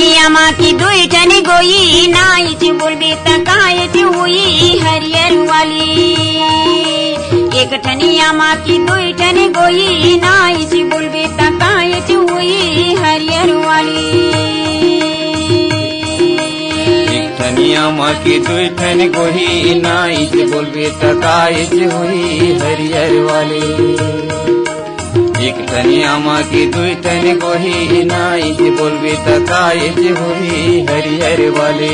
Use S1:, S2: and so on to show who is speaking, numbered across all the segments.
S1: ठनिया माँ की दुई ठनी गोई नाइच बोलबे तकायच हुई हरियर वाली। एक ठनिया माँ की दुई ठनी गोई नाइच बोलबे तकायच हुई हरियर वाली।
S2: एक ठनिया माँ की दुई ठनी गोई नाइच बोलबे तकायच हुई हरियर वाली। एक ठनिया माँ की दुई ठनी गोही नाइच बोलबे तकायच हुई हरियर वाले।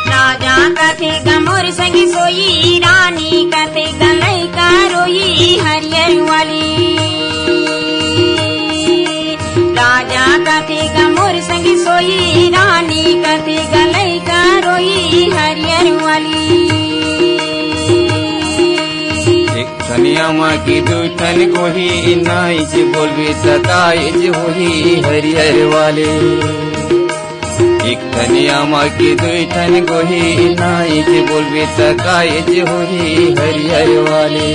S1: राजा कथे गमोर संगी सोई रानी कथे गलई का रोई हरियर वाली। राजा कथे गमोर संगी सोई रानी कथे गलई का रोई हरियर वाली।
S2: एक ठनिया माँ की दुई ठनी गोही नाइच बोलबे तकायच हुई हरियर वाले। एक ठनिया माँ की दुई ठनी गोही नाइच बोलबे तकायच हुई हरियर वाले।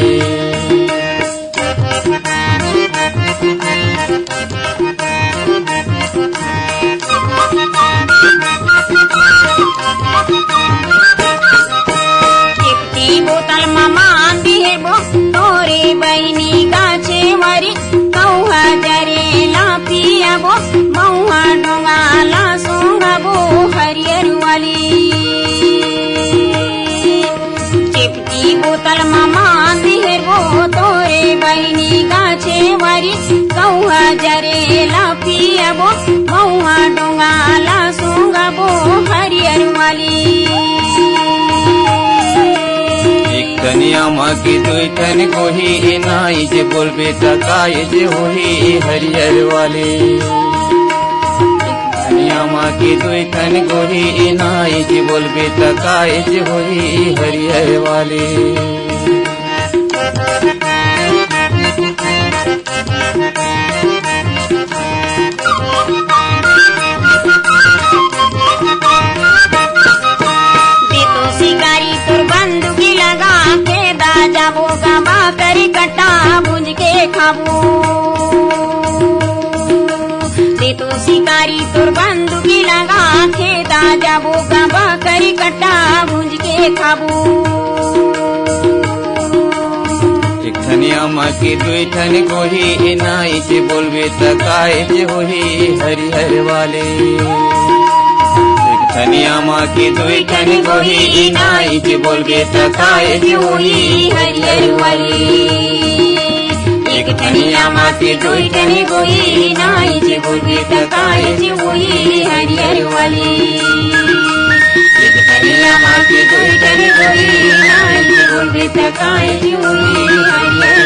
S1: एकटी बोतल मामा दिहे बो तोरे बहिनी गाछे मरी कौहा जरे ला पिया बो मौहा डोंगा ला सोंगा बो हरियर वाली। चिपटी बोतल मामा दिहे बो तोरे बहिनी गाछे मरी कौहा जरे ला पिया बो मौहा डोंगा ला सोंगा बो हरियर वाली।
S2: ठनिया माँ की दुई ठनी गोही नाइच बोलबे तकायच हुई हरियर वाले। ठनिया माँ की दुई ठनी गोही नाइच बोलबे तकायच हुई हरियर वाले।
S1: शिकारी तुर बंदूकी लगा के दाजा वो गबा करी कटा भुंज के खाबू। दे तो शिकारी तुर बंदूकी लगा के दाजा वो गबा करी कटा भुंज के खाबू।
S2: एक ठनिया माँ की दुई ठनी गोही नाइच बोलबे तकायच हुई हरियर वाले। ठनिया माँ की दुई ठनी गोही नाइच बोलबे तकायच हुई हरियर वाली। एक ठनिया माँ की दुई ठनी गोही नाइच बोलबे तकायच हुई हरियर वाली। एक ठनिया माँ की दुई ठनी गोही नाइच बोलबे तकायच हुई हरियर